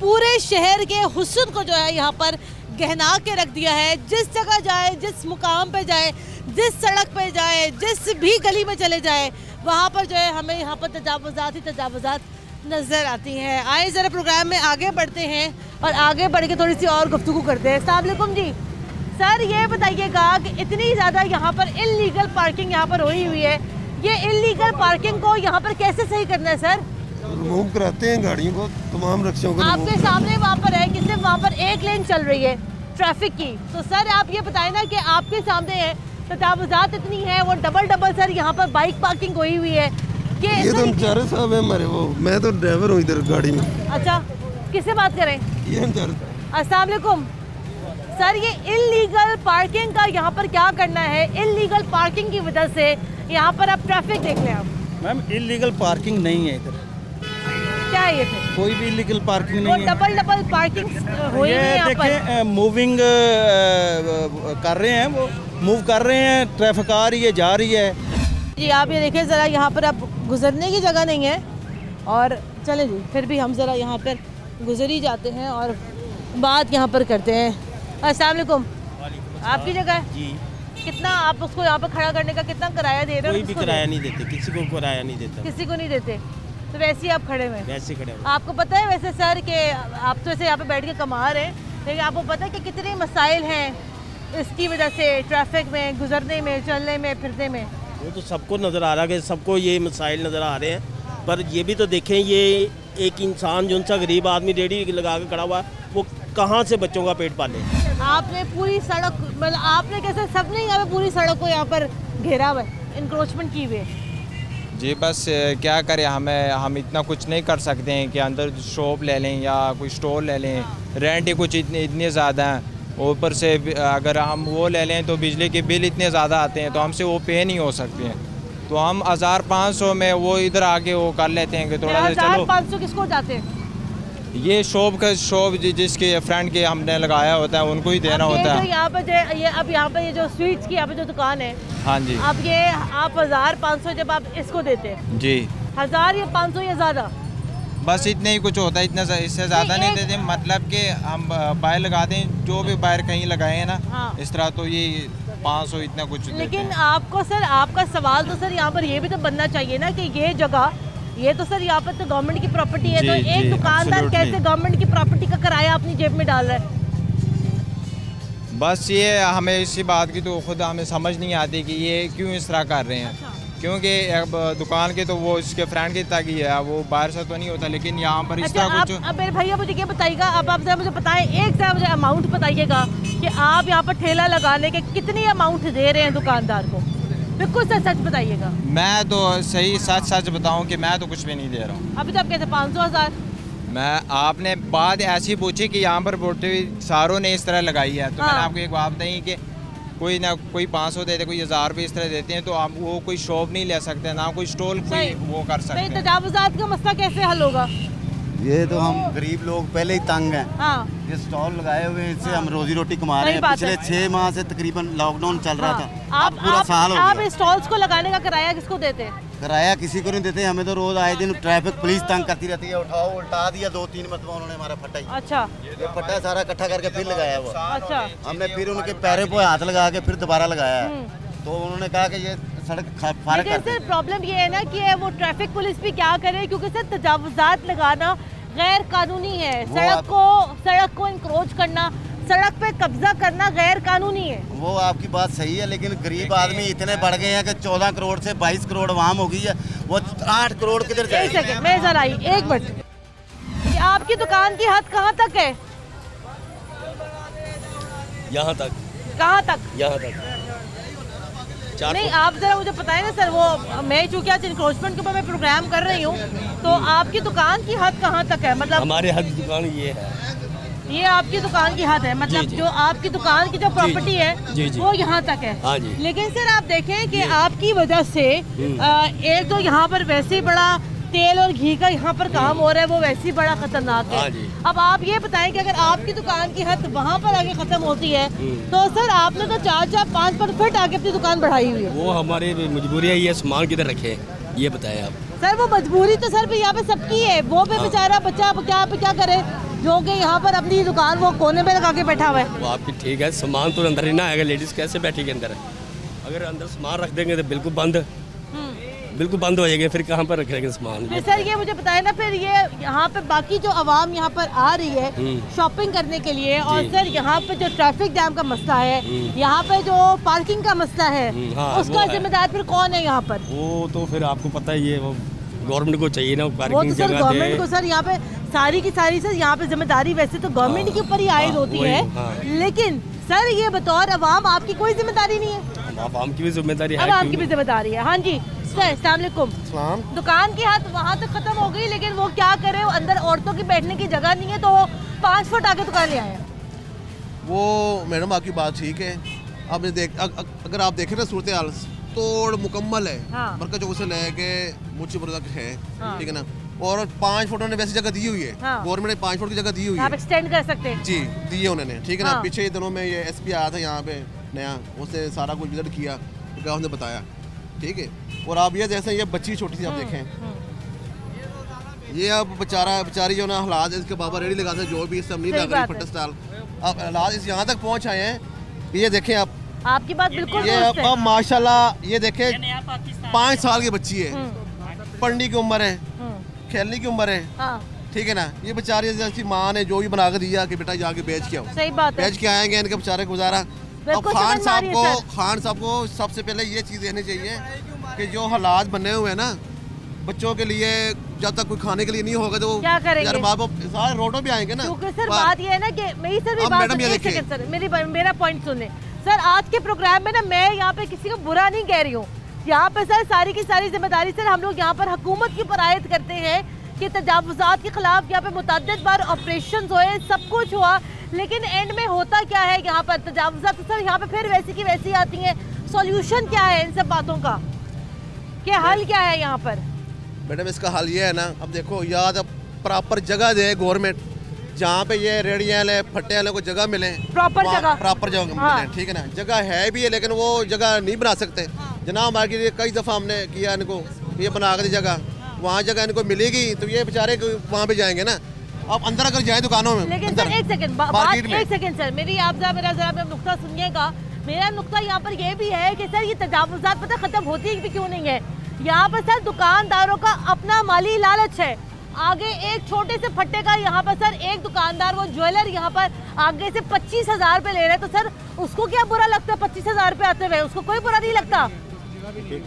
Speaker 1: पूरे शहर के हुस्न को जो है यहाँ पर गहना के रख दिया है। जिस जगह जाए, जिस मुकाम पे जाए, जिस सड़क पे जाए, जिस भी गली में चले जाए, वहाँ पर जो है हमें यहाँ पर तजावुज़ात ही तजावुज़ात नज़र आती हैं। आए ज़रा प्रोग्राम में आगे बढ़ते हैं, और आगे बढ़ के थोड़ी सी और गुफ्तगू करते हैं। अस्सलाम वालेकुम जी। सर ये बताइएगा कि इतनी ज़्यादा यहाँ पर इल्लीगल पार्किंग यहाँ पर हुई हुई है, ये इल्लीगल पार्किंग को यहाँ पर कैसे सही करना है सर?
Speaker 7: रिमूव कराते हैं गाड़ियों को, तमाम रिक्शों को।
Speaker 1: आपके सामने वहाँ पर है कि सिर्फ वहाँ पर एक लेन चल रही है ट्रैफिक की, तो सर आप ये बताएं ना कि आपके सामने है तजावुज़ात इतनी है, वो डबल सर यहाँ पर बाइक पार्किंग हुई हुई है।
Speaker 7: ये तो बेचारे साहब है हमारे, वो मैं तो ड्राइवर हूँ इधर गाड़ी में।
Speaker 1: अच्छा, किससे बात करें?
Speaker 7: ये
Speaker 1: अस्सलाम वालेकुम सर, ये इल्लीगल पार्किंग का यहाँ पर क्या करना है? इल्लीगल पार्किंग की वजह से यहाँ पर आप ट्रैफिक देख लें। आप
Speaker 4: मैम इल्लीगल पार्किंग नहीं है इधर,
Speaker 1: क्या है ये फिर?
Speaker 4: कोई भी इल्लीगल पार्किंग नहीं है।
Speaker 1: डबल पार्किंग हुई है यहाँ पर।
Speaker 4: देखिए मूविंग कर रहे हैं, वो मूव कर रहे हैं, ट्रैफिक आ रही है, जा रही है।
Speaker 1: जी आप ये देखिए ज़रा, यहाँ पर अब गुजरने की जगह नहीं है, और चले जी फिर भी हम ज़रा यहाँ पर गुजर ही जाते हैं और बात यहाँ पर करते हैं। अस्सलाम वालेकुम, आपकी जगह है
Speaker 11: जी।
Speaker 1: कितना आप उसको यहाँ पर खड़ा करने का कितना किराया दे रहे हो?
Speaker 11: कोई भी किराया नहीं देते, किसी को किराया नहीं देता।
Speaker 1: किसी को नहीं देते, तो वैसे ही आप खड़े हुए?
Speaker 11: वैसे खड़े हुए।
Speaker 1: आपको पता है वैसे सर कि आप तो ऐसे यहाँ पे बैठ के कमा रहे हैं, लेकिन आपको पता है कि कितने मसाइल हैं इसकी वजह से, ट्रैफिक में, गुजरने में, चलने में, फिरने में?
Speaker 11: वो तो सबको नज़र आ रहा है कि सबको ये मसाइल नज़र आ रहे हैं, पर ये भी तो देखें, ये एक इंसान जो सा गरीब आदमी रेडी लगा के खड़ा हुआ है, वो कहाँ से बच्चों का पेट पाले?
Speaker 1: आपने पूरी सड़क, मतलब आपने कैसे, सबने यहाँ पे पूरी सड़क को यहाँ पर घेरा हुआ है, इंक्रोचमेंट की हुई है।
Speaker 12: जी बस क्या करें, हम इतना कुछ नहीं कर सकते हैं कि अंदर शॉप ले लें या कोई स्टोर ले लें, रेंट ही कुछ इतने ज़्यादा हैं, ऊपर से अगर हम वो ले लें तो बिजली के बिल इतने ज़्यादा आते हैं, तो हमसे वो पे नहीं हो सकते हैं, तो हम 1500 में वो इधर आके वो कर लेते हैं कि थोड़ा सा चलो।
Speaker 1: 1500 किसको जाते हैं?
Speaker 12: ये शॉप जिसके फ्रेंड के हमने लगाया होता है उनको ही देना होता है।
Speaker 1: यहाँ पर ये अब यहाँ पर ये जो स्वीट्स की यहाँ पे जो दुकान है,
Speaker 12: हाँ जी,
Speaker 1: अब ये आप 1500 जब आप इसको देते हैं
Speaker 12: जी,
Speaker 1: 1000 या 500 या ज़्यादा,
Speaker 12: बस इतने ही कुछ होता है, इतना इससे ज़्यादा नहीं देते। मतलब कि हम बाहर लगाते हैं, जो भी बाहर कहीं लगाए हैं ना,
Speaker 1: हाँ।
Speaker 12: इस तरह तो ये 500 इतना कुछ देते हैं।
Speaker 1: लेकिन आपको सर, आपका सवाल तो सर यहाँ पर ये भी तो बनना चाहिए ना कि ये जगह, ये तो सर यहाँ पर तो गवर्नमेंट की प्रॉपर्टी है, तो एक दुकानदार कैसे गवर्नमेंट की प्रॉपर्टी का किराया अपनी जेब में डाल रहा है?
Speaker 12: बस ये हमें इसी बात की तो खुद हमें समझ नहीं आती कि ये क्यों इस तरह कर रहे हैं।
Speaker 1: अच्छा।
Speaker 12: क्योंकि अब दुकान के तो वो इसके फ्रेंड की तक ही है, वो बाहर से तो नहीं होता, लेकिन यहाँ पर इस तरह कुछ।
Speaker 1: अब मेरे भैया मुझे ये बताइएगा, अब आप जरा मुझे बताएं, एक जरा मुझे अमाउंट बताइएगा कि आप यहाँ पर ठेला लगाने के कितनी अमाउंट दे रहे हैं दुकानदार को? बिल्कुल सच बताइएगा।
Speaker 12: मैं तो सही सच बताऊं कि मैं तो कुछ भी नहीं दे रहा हूँ।
Speaker 1: अभी तो आप कहते 500,000।
Speaker 12: मैं आपने बात ऐसी पूछी कि यहाँ पर बोटे सारों ने इस तरह लगाई है, तो मैंने आपको एक बात बताई कि कोई ना कोई 500 देते, कोई 1000 रुपये इस तरह देते हैं, तो आप वो कोई शॉप नहीं ले सकते, ना कोई स्टॉल कोई वो कर सकते हैं।
Speaker 1: तजावुज़ात का मसला कैसे हल होगा?
Speaker 13: ये तो हम गरीब लोग पहले ही तंग हैं।
Speaker 1: हाँ।
Speaker 13: ये स्टॉल लगाए हुए हैं, इससे हम रोजी रोटी कमा रहे हैं। पिछले 6 माह से तकरीबन लॉकडाउन चल रहा था। अब पूरा साल हो गया।
Speaker 1: आप स्टॉल्स को लगाने का किराया किसको देते हैं?
Speaker 13: किराया किसी को नहीं देते, हमें तो रोज आए दिन ट्रैफिक पुलिस तंग करती रहती है। उठाओ, उल्टा दिया 2-3 मरतबा उन्होंने हमारा फट्टा ही।
Speaker 1: अच्छा।
Speaker 13: ये फट्टा सारा इकट्ठा करके फिर लगाया वो।
Speaker 1: अच्छा।
Speaker 13: हमने फिर उनके पैरों पे हाथ लगा के फिर दोबारा लगाया, तो उन्होंने कहा कि ये सड़क फारग कर दे।
Speaker 1: प्रॉब्लम ये है ना कि वो ट्रैफिक पुलिस भी क्या करे, क्योंकि सर तजावुज़ात लगाना गैर कानूनी है। सड़क को इंक्रोच करना, सड़क पे कब्जा करना गैर कानूनी है।
Speaker 13: वो आपकी बात सही है, लेकिन गरीब आदमी इतने बढ़ गए हैं कि 14 करोड़ से 22 करोड़ आवाम हो गई है, वो 8 करोड़ किधर जाएगी?
Speaker 1: एक सेकंड, मैं जरा आई, एक मिनट। आपकी दुकान की हद कहाँ तक है?
Speaker 14: यहाँ तक।
Speaker 1: कहाँ तक?
Speaker 14: यहाँ तक।
Speaker 1: नहीं, आप जरा मुझे बताएं ना सर, वो मैं चूँकि आज इंक्रोचमेंट के ऊपर मैं प्रोग्राम कर रही हूँ, तो आपकी दुकान की हद कहाँ तक है? मतलब
Speaker 14: हमारे हद दुकान ये है।
Speaker 1: ये आपकी दुकान की हद है, मतलब जो आपकी दुकान की जो प्रॉपर्टी है वो यहाँ तक है।
Speaker 14: हाँ जी।
Speaker 1: लेकिन सर आप देखें कि आपकी वजह से एक तो यहाँ पर वैसे ही बड़ा तेल और घी का यहाँ पर काम हो रहा है, वो वैसे ही बड़ा खतरनाक है।
Speaker 14: हाँ जी।
Speaker 1: अब आप ये बताएं कि अगर आपकी दुकान की हद वहाँ पर आगे खत्म होती है, तो सर आपने तो 4-5 फीट आगे अपनी दुकान बढ़ाई हुई है।
Speaker 14: वो हमारी मजबूरी है, ये सामान किधर रखे ये बताएं आप।
Speaker 1: सर वो मजबूरी तो सर यहाँ पे सबकी है, वो भी बेचारा बच्चा क्या करे जो कि यहाँ पर अपनी दुकान वो कोने में लगा के बैठा हुआ है।
Speaker 14: वो आपकी ठीक है, सामान तो अंदर ही ना आएगा, लेडीज कैसे बैठेगी अंदर? अगर अंदर सामान रख देंगे तो बिल्कुल बंद हो जाएगा, फिर कहाँ पर रखेंगे सामान?
Speaker 1: फिर सर ये मुझे बताए ना, फिर ये यहाँ पे बाकी जो आवाम यहाँ पर आ रही है शॉपिंग करने के लिए, और सर यहाँ पे जो ट्रैफिक जैम का मसला है, यहाँ पे जो पार्किंग का मसला है, उसका जिम्मेदार फिर कौन है यहाँ पर?
Speaker 14: वो तो फिर आपको पता ही है, वो गवर्नमेंट को चाहिए ना
Speaker 1: पार्किंग जगह। गवर्नमेंट को सर यहाँ पे सारी की सारी सर यहाँ पे जिम्मेदारी वैसे तो गवर्नमेंट के ऊपर ही आयद होती है, लेकिन सर ये बतौर अवाम आपकी कोई जिम्मेदारी नहीं है।
Speaker 14: अवाम की भी जिम्मेदारी है।
Speaker 1: अब आपकी भी जिम्मेदारी है। हाँ जी सर, अस्सलाम वालेकुम। दुकान की हद वहाँ तक खत्म हो गई, लेकिन वो क्या करे, वो अंदर औरतों की बैठने की जगह नहीं है, तो 5 फुट आगे दुकान ले आए।
Speaker 15: वो मैडम आपकी बात ठीक है। अब अगर आप देखें ना सूरत हाल तोड़ मुकम्मल है।
Speaker 1: हाँ।
Speaker 15: मरकज चौक से लेके मुझपर तक है। हाँ। ठीक है ना, और 5 फुट उन्होंने वैसी जगह दी हुई है। हाँ। गवर्नमेंट ने 5 फुट की जगह दी हुई है,
Speaker 1: आप एक्सटेंड कर सकते हैं
Speaker 15: जी, दी है उन्होंने। ठीक है ना।
Speaker 1: हाँ।
Speaker 15: पीछे दिनों में ये SP आया था यहाँ पे नया, उसने सारा कुछ विजिट किया, क्या उसने बताया। ठीक है। और आप ये जैसे ये बच्ची छोटी सी आप देखें, ये अब बेचारी जो ना हालात, इसके बाबा रेडी लगाते जो भी सब नहीं लग रही फट्टा स्टाइल, अब हालात इस यहाँ तक पहुँच आए हैं। ये देखें आप,
Speaker 1: आपकी बात बिल्कुल
Speaker 15: ये अब माशाल्लाह ये देखे 5 साल की बच्ची है, पढ़ने की उम्र है, खेलने की उम्र है। ठीक है ना। ये बेचारी जैसी माँ ने जो भी बना के दिया कि बेटा जाके बेच के आओ,
Speaker 1: सही बात है,
Speaker 15: बेच के आएंगे, इनके बेचारे गुजारा। अब खान साहब को सबसे पहले ये चीज़ देनी चाहिए कि जो हालात बने हुए हैं ना बच्चों के लिए, जब तक कोई खाने के लिए नहीं होगा तो
Speaker 1: क्या करेंगे?
Speaker 15: माँ बाप सारे रोडों पे आएंगे ना।
Speaker 1: सर बात ये है ना कि मेरा पॉइंट सुन ले सर, आज के प्रोग्राम में ना मैं यहाँ पे किसी को बुरा नहीं कह रही हूँ, यहाँ पे सर सारी की सारी जिम्मेदारी सर हम लोग यहाँ पर हुकूमत की आयद करते हैं कि तजावुज़ात के खिलाफ यहाँ पे मुतअद्दिद बार ऑपरेशन हुए, सब कुछ हुआ, लेकिन एंड में होता क्या है यहाँ पर तजावुज़ात तो सर यहाँ पे फिर वैसी की वैसी आती हैं। सॉल्यूशन क्या है इन सब बातों का, क्या हल क्या है यहाँ पर?
Speaker 15: मैडम इसका हल ये है ना, अब देखो याद अब प्रॉपर जगह दे गवर्नमेंट, जहाँ पे ये रेडियाँ वाले फट्टे वाले को जगह मिले, प्रॉपर जगह मिले। ठीक है ना, जगह है भी है लेकिन वो जगह नहीं बना सकते। जनाब हमारे लिए कई दफ़ा हमने किया, इनको ये बना कर दी जगह, वहाँ जगह इनको मिलेगी तो ये बेचारे वहाँ पे जाएंगे ना। आप अंदर अगर जाए दुकानों में,
Speaker 1: लेकिन सर एक सेकंड सर, मेरा जरा नुक्ता सुनिएगा। मेरा नुक्ता यहाँ पर ये भी है कि सर ये तजावुज़ात पता ख़त्म होती भी क्यों नहीं है। यहाँ पर सर दुकानदारों का अपना माली लालच है। आगे एक छोटे से फट्टे का यहाँ पर सर एक दुकानदार, वो ज्वेलर यहाँ पर आगे से 25,000 रुपये ले रहे हैं, तो सर उसको क्या बुरा लगता है? 25,000 रुपये आते हुए उसको कोई बुरा नहीं लगता,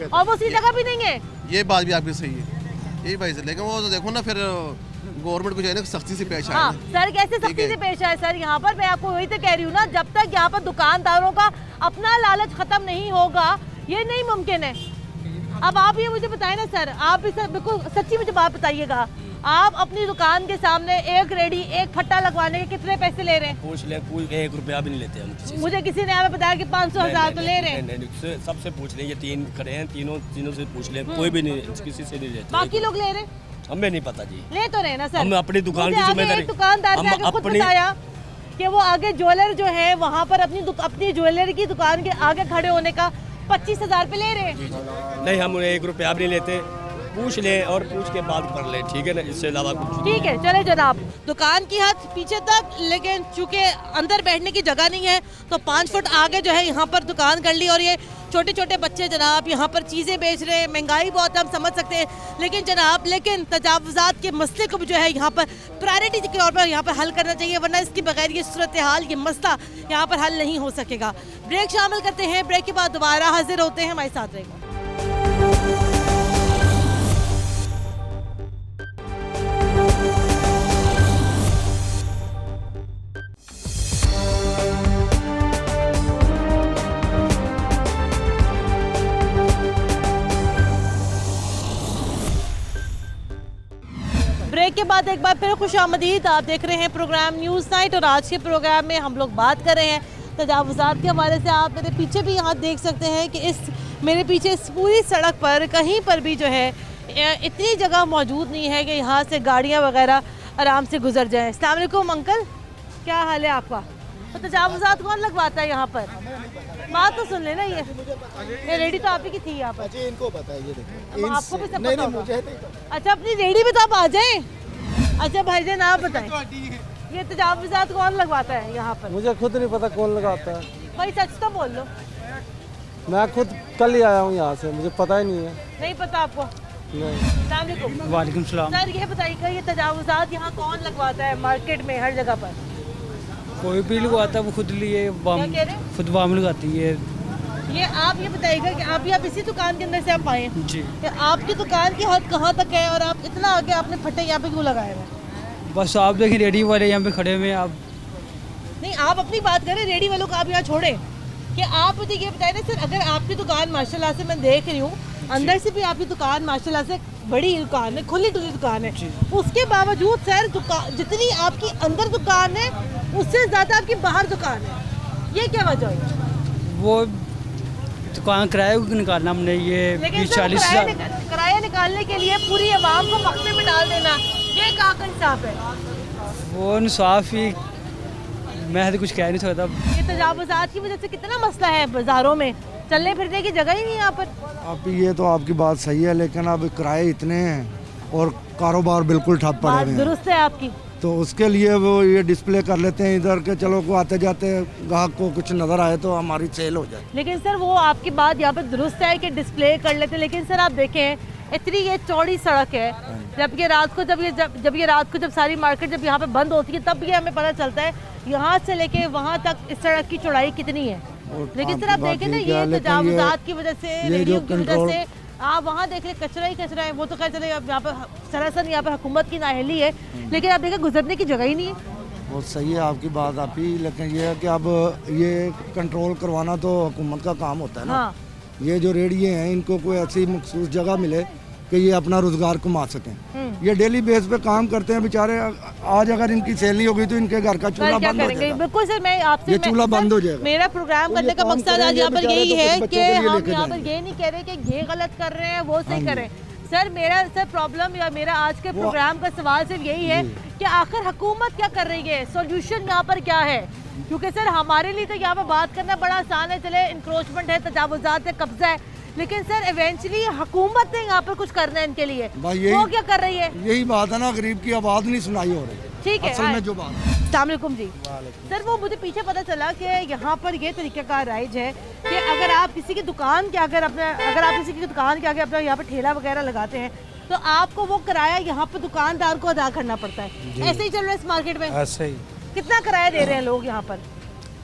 Speaker 1: और वो उसी जगह भी नहीं है।
Speaker 15: ये बात भी आपकी सही है, यही बात है, लेकिन वो तो देखो ना फिर गवर्नमेंट को जो है ना सख्ती से पेश आए।
Speaker 1: हाँ, सर कैसे सख्ती से पेश आए सर? यहाँ पर मैं आपको वही तो कह रही हूँ ना, जब तक यहाँ पर दुकानदारों का अपना लालच खत्म नहीं होगा, ये नहीं मुमकिन है। अब आप ये मुझे बताएं ना सर, आप भी सर बिल्कुल सच्ची मुझे बात बताइएगा, आप अपनी दुकान के सामने एक रेडी एक फट्टा लगवाने के कितने पैसे ले रहे हैं?
Speaker 14: पूछ ले, 1 रुपया भी नहीं लेते हम किसी से।
Speaker 1: मुझे किसी ने हमें बताया कि 500,000 तो ले रहे हैं।
Speaker 14: नहीं, सबसे पूछ लें, ये 3 खड़े हैं, तीनों से पूछ लें, कोई भी नहीं, किसी से नहीं लेते।
Speaker 1: बाकी लोग ले रहे?
Speaker 14: हमें नहीं पता जी,
Speaker 1: ले तो रहे ना सर।
Speaker 14: हम अपनी दुकान की जिम्मेदारी,
Speaker 1: दुकानदार ने आगे खुद बताया कि वो आगे ज्वेलर जो है वहाँ पर अपनी ज्वेलरी की दुकान के आगे खड़े होने का 25,000 पे ले रहे हैं।
Speaker 14: नहीं, हम 1 रुपया भी नहीं लेते, पूछ लें और पूछ के बाद कर लें, ठीक है ना, इससे अलावा कुछ।
Speaker 1: ठीक है, चले जनाब। दुकान की हद पीछे तक, लेकिन चूंकि अंदर बैठने की जगह नहीं है तो 5 फुट आगे जो है यहाँ पर दुकान कर ली। और ये छोटे छोटे बच्चे जनाब यहाँ पर चीज़ें बेच रहे हैं। महंगाई बहुत हम समझ सकते हैं, लेकिन तजावुज़ात के मसले को भी जो है यहाँ पर प्रायोरिटी के तौर पर यहाँ पर हल करना चाहिए, वरना इसके बगैर ये सूरत हाल, ये मसला यहाँ पर हल नहीं हो सकेगा। ब्रेक शामिल करते हैं, ब्रेक के बाद दोबारा हाजिर होते हैं, हमारे साथ रहेगा। ब्रेक के बाद एक बार फिर खुशामदीद। आप देख रहे हैं प्रोग्राम न्यूज़ नाइट और आज के प्रोग्राम में हम लोग बात कर रहे हैं तजावुज़ात के हवाले से। आप मेरे पीछे भी यहाँ देख सकते हैं कि मेरे पीछे इस पूरी सड़क पर कहीं पर भी जो है इतनी जगह मौजूद नहीं है कि यहाँ से गाड़ियाँ वगैरह आराम से गुजर जाएँ। अस्सलाम वालेकुम अंकल, क्या हाल है आपका? तो तजावुज़ात कौन लगवाता है यहाँ पर? बात तो सुन लेना, ये रेडी तो आप ही की थी यहाँ पर।
Speaker 16: इनको पता है, ये देखो,
Speaker 1: आपको भी सब पता होगा।
Speaker 16: मुझे
Speaker 1: अच्छा, अपनी रेडी में तो आप आ जाएं। अच्छा भाईजान, आप बताएं, ये तजावुज़ात कौन लगवाता है यहाँ पर?
Speaker 17: मुझे खुद नहीं पता कौन लगाता है।
Speaker 1: भाई सच तो बोल लो।
Speaker 17: मैं खुद कल ही आया हूँ यहाँ से, मुझे पता ही नहीं है।
Speaker 1: नहीं पता आपको?
Speaker 17: नहीं। वालेकुम सलाम।
Speaker 1: सर ये बताइएगा, ये तजावुज़ात यहाँ कौन लगवाता है मार्केट में हर जगह पर?
Speaker 17: कोई भी लगवाता है, वो खुद लिए खुद बाम लगाती है।
Speaker 1: ये आप ये बताइएगा कि आप इसी दुकान के अंदर से आप आए
Speaker 17: जी,
Speaker 1: आपकी दुकान की हद कहाँ तक है और आप इतना आगे आपने फट्टे यहाँ पे क्यों लगाए हुए?
Speaker 17: बस आप देखें, रेडी वाले यहाँ पे खड़े हुए हैं। आप
Speaker 1: नहीं, आप अपनी बात करें, रेडी वालों को आप यहाँ छोड़े कि आप मुझे ये बताए ना सर, अगर आपकी दुकान माशाल्लाह से मैं देख रही हूँ, अंदर से भी आपकी दुकान माशाल्लाह से बड़ी दुकान है, खुली डुली दुकान है, उसके बावजूद सर जितनी आपकी अंदर दुकान है उससे ज़्यादा आपकी बाहर दुकान है, ये क्या वजह है?
Speaker 17: वो दुकान किराए को निकालना हमने, ये 40 हज़ार
Speaker 1: किराया निकालने के लिए पूरी आवाम को मकने में डाल देना, ये कहाँ का इंसाफ है?
Speaker 17: वो इंसाफ ही, मैं तो कुछ कह नहीं सकता।
Speaker 1: ये तजावुज़ात की वजह से कितना मसला है बाज़ारों में, चलने फिरने की जगह ही नहीं यहाँ पर।
Speaker 5: आप ये तो आपकी बात सही है, लेकिन अब किराए इतने हैं और कारोबार बिल्कुल ठप पड़े हुए हैं।
Speaker 1: दुरुस्त है आपकी,
Speaker 5: तो उसके लिए वो ये डिस्प्ले कर लेते हैं इधर के, चलो को आते जाते ग्राहक को कुछ नज़र आए तो हमारी सेल हो जाए।
Speaker 1: लेकिन सर वो आपकी बात यहाँ पे दुरुस्त है कि डिस्प्ले कर लेते, लेकिन सर आप देखें इतनी ये चौड़ी सड़क है, जब ये रात को जब सारी मार्केट जब यहाँ पे बंद होती है तब ये हमें पता चलता है यहाँ से लेके वहाँ तक इस सड़क की चौड़ाई कितनी है। लेकिन सर आप देखें ना, ये तजावुज़ात की वजह से, रेडियो की वजह से, आप वहाँ देख रहे कचरा ही कचरा है। वो तो खैर चले, यहाँ पे सरासर यहाँ पे हुकूमत की नाअहली है, लेकिन आप देखें गुजरने की जगह ही नहीं है।
Speaker 5: बहुत सही है आपकी बात आप ही, लेकिन ये है कि अब ये कंट्रोल करवाना तो हुकूमत का काम होता है ना।
Speaker 1: हाँ।
Speaker 5: ये जो रेडिये हैं इनको कोई ऐसी मखसूस जगह मिले कि ये अपना रोजगार कमा सकें। ये डेली बेस पे काम करते हैं बेचारे, आज अगर इनकी सेल नहीं होगी तो इनके घर का चूल्हा बंद हो जाएगा।
Speaker 1: बिल्कुल सर, मैं आपसे
Speaker 5: ये चूल्हा बंद हो जाएगा।
Speaker 1: मेरा प्रोग्राम करने का मकसद आज यहाँ पर यही है कि हम यहाँ पर ये नहीं कह रहे कि ये गलत कर रहे हैं वो सही कर रहे हैं। सर मेरा प्रॉब्लम या मेरा आज के प्रोग्राम का सवाल सिर्फ यही है कि आखिर हुकूमत क्या कर रही है, सोल्यूशन यहाँ पर क्या है? क्योंकि सर हमारे लिए तो यहाँ पर बात करना बड़ा आसान है, चले इंक्रोचमेंट है, तजावुज़ात है, कब्जा है, लेकिन सर इवेंचुअली हुकूमत ने यहाँ पर कुछ करना है इनके लिए, वो क्या कर रही है?
Speaker 5: यही बात है ना, गरीब की आवाज़ नहीं सुनाई हो रही।
Speaker 1: ठीक है,
Speaker 5: असल में जो बात।
Speaker 1: अस्सलाम वालेकुम जी। सर वो मुझे पीछे पता चला कि यहाँ पर ये तरीक़ाकार राइज है कि अगर आप किसी की दुकान के अगर आप किसी की दुकान के आगे अपना यहाँ पर ठेला वगैरह लगाते हैं तो आपको वो किराया यहाँ पर दुकानदार को अदा करना पड़ता है। ऐसे ही चल रहा है इस मार्केट में?
Speaker 17: ऐसे ही।
Speaker 1: कितना किराया दे रहे हैं लोग यहाँ पर?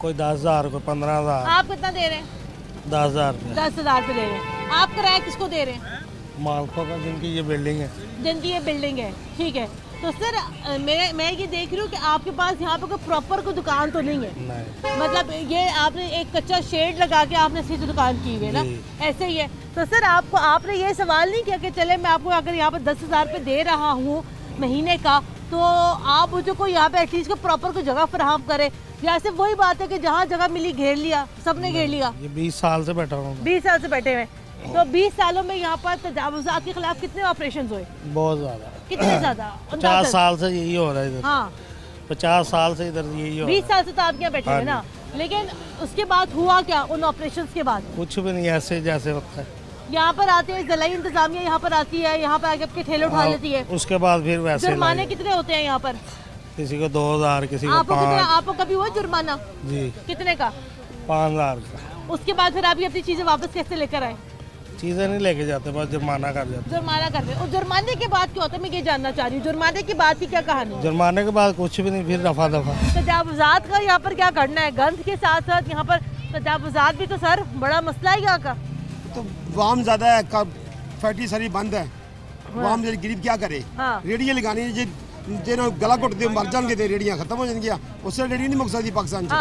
Speaker 17: कोई 10,000, कोई 15,000।
Speaker 1: आप कितना दे रहे हैं?
Speaker 17: 10,000।
Speaker 1: 10,000 पे दे रहे हैं। आप किराया किसको दे रहे हैं?
Speaker 17: मालकों का, जिनकी ये बिल्डिंग है।
Speaker 1: जिनकी ये बिल्डिंग है, ठीक है। तो सर मैं ये देख रही हूँ कि आपके पास यहाँ पे कोई प्रॉपर कोई दुकान तो नहीं है, मतलब ये आपने एक कच्चा शेड लगा के आपने सीधी दुकान की हुई है ना, ऐसे ही है। तो सर आपने ये सवाल नहीं किया कि चले मैं आपको अगर यहाँ पे 10,000 रुपये दे रहा हूँ महीने का, तो आप मुझे को यहाँ पे एटलीस्ट को प्रॉपर कोई जगह फराहम करे, या सिर्फ वही बात है कि जहाँ जगह मिली घेर लिया, सबने घेर लिया?
Speaker 16: ये 20 साल से बैठा हूँ।
Speaker 1: 20 साल से बैठे हुए, तो 20 सालों में यहाँ पर तजावुज़ात के खिलाफ कितने ऑपरेशन हुए?
Speaker 16: बहुत ज़्यादा।
Speaker 1: कितने ज़्यादा?
Speaker 16: 50 साल से यही हो रहा है इधर।
Speaker 1: हाँ
Speaker 16: 50 साल से इधर यही हो रहा है।
Speaker 1: 20 साल से तो आप यहाँ बैठे हुए ना, लेकिन उसके बाद हुआ क्या उन ऑपरेशन के बाद?
Speaker 16: कुछ भी नहीं, ऐसे जैसे होता है।
Speaker 1: यहाँ पर आते हैं ज़िला इंतजामिया, यहाँ पर आती है, यहाँ पर आके आपके ठेले उठा लेती है,
Speaker 16: उसके बाद फिर वैसे
Speaker 1: जुर्माने कितने होते हैं यहाँ पर?
Speaker 16: किसी को 2000, किसी को 5।
Speaker 1: आपको कभी हुआ जुर्माना?
Speaker 16: जी।
Speaker 1: कितने का?
Speaker 16: 5000 का।
Speaker 1: उसके बाद फिर आप अपनी चीजें वापस कैसे लेकर आए?
Speaker 16: चीजें नहीं लेके जाते, बस जुर्माना कर जाते।
Speaker 1: जुर्माना कर रहे, और जुर्माने के बाद क्या होता है मैं ये जानना चाह रही हूँ, जुर्माने के बाद की क्या कहानी है?
Speaker 16: जुर्माने के बाद कुछ भी नहीं, फिर दफा दफा।
Speaker 1: तजावुज़ात का यहाँ पर क्या करना है? गंद के साथ साथ यहाँ पर तजावुज़ात भी तो सर बड़ा मसला है यहाँ का।
Speaker 7: तो वाम ज्यादा है, फैक्ट्री सारी बंद है, वाम गरीब क्या करे? रेडियां लगानी है, जिन्होंने गला घुटते मर जाएंगे तो रेडियां खत्म हो जाएंगी, उससे रेडियो नहीं मुक सकती पाकिस्तान से।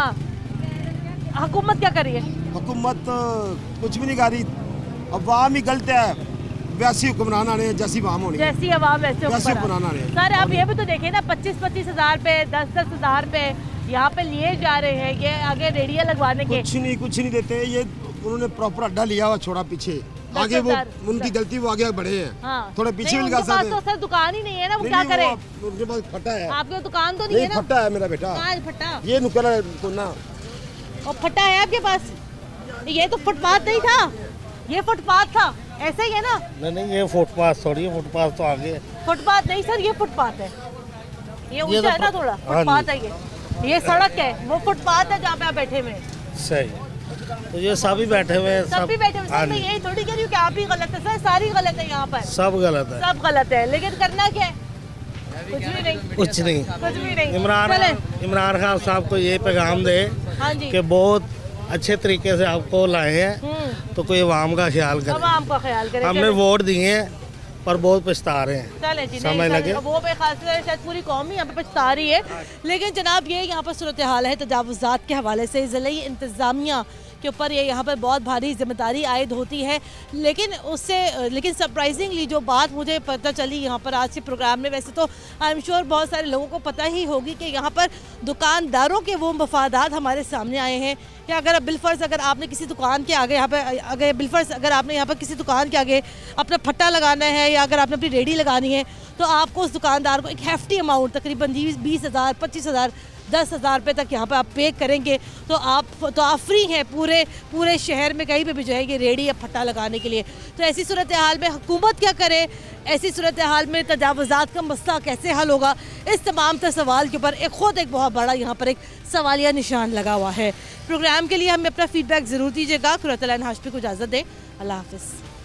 Speaker 1: हुकूमत क्या करी है?
Speaker 7: हुकूमत कुछ भी नहीं कर रही, अवाम ही गलत है, वैसी हुक्मरान आने जैसी वाम होनी,
Speaker 1: जैसी अवाम वैसे
Speaker 7: हुक्मरान आने।
Speaker 1: सर आप ये भी तो देखें ना, 25-25 हज़ार पे, 10-10 हज़ार पे यहाँ पे लिए जा रहे हैं, ये आगे रेडिया लगवाने के।
Speaker 7: कुछ नहीं देते, ये उन्होंने प्रॉपर अड्डा लिया हुआ, छोड़ा पीछे, आगे वो उनकी गलती, वो आगे बढ़े हैं, थोड़ा पीछे भी लगा सकते हैं।
Speaker 1: तो सर दुकान ही नहीं है ना, वो क्या करे?
Speaker 7: उनके पास फटा है।
Speaker 1: आपके दुकान तो नहीं है ना?
Speaker 7: फटा है मेरा बेटा।
Speaker 1: फटा
Speaker 7: ये नुकरा है तो ना,
Speaker 1: और फटा है आपके पास? ये तो फुटपाथ नहीं था, ये फुटपाथ था, ऐसे ही है ना?
Speaker 16: नहीं ये फुटपाथ थोड़ी है, फुटपाथ तो आगे।
Speaker 1: फुटपाथ नहीं सर, ये फुटपाथ है, ये ऊंचा है ना थोड़ा, फुटपाथ है ये सड़क है, वो फुटपाथ है जहाँ पे आप बैठे हुए।
Speaker 16: सही, तो ये सभी बैठे हुए हैं,
Speaker 1: सब भी बैठे हुए। सर मैं यही थोड़ी कह रही हूँ कि आप ही गलत है, सर सारी गलत है यहाँ पर,
Speaker 16: सब गलत है,
Speaker 1: सब गलत है, लेकिन करना क्या है? कुछ भी नहीं,
Speaker 16: कुछ
Speaker 1: भी नहीं।
Speaker 16: इमरान खान साहब को ये पैगाम दे कि बहुत अच्छे तरीके से आपको लाए हैं, तो कोई आवाम का ख्याल करे,
Speaker 1: आवाम का ख्याल करे।
Speaker 16: हमने वोट दिए हैं पर बहुत पछता रहे हैं,
Speaker 1: चले जी,
Speaker 16: समय लगे।
Speaker 1: वो बेखास शायद पूरी कौम ही यहाँ पे पछता रही है, लेकिन जनाब ये यहाँ पर सूरत हाल है तजावुज़ात के हवाले से। ज़िला इंतज़ामिया के ऊपर ये यहाँ पर बहुत भारी जिम्मेदारी आयद होती है, लेकिन सरप्राइजिंगली जो बात मुझे पता चली यहाँ पर आज के प्रोग्राम में, वैसे तो आई एम श्योर बहुत सारे लोगों को पता ही होगी कि यहाँ पर दुकानदारों के वो मफादात हमारे सामने आए हैं कि अगर बिलफर्ज अगर आपने किसी दुकान के आगे यहाँ पर अगर आपने यहाँ पर किसी दुकान के आगे अपना फट्टा लगाना है या अगर आपने अपनी रेडी लगानी है, तो आपको उस दुकानदार को एक हैफ्टी अमाउंट तकरीबन 20,000, 25,000, 10,000 रुपये तक यहाँ पे आप पे करेंगे, तो आप फ्री हैं पूरे शहर में कहीं पे भी जो है ये रेडी या फट्टा लगाने के लिए। तो ऐसी सूरत हाल में हुकूमत क्या करे, ऐसी सूरत हाल में तजावुज़ात का मसला कैसे हल होगा, इस तमाम तर सवाल के ऊपर एक बहुत बड़ा यहाँ पर एक सवालिया निशान लगा हुआ है। प्रोग्राम के लिए हमें अपना फीडबैक ज़रूर दीजिएगा। कुरतुल ऐन हाशमी को इजाज़त दें, अल्लाह हाफ़िज़।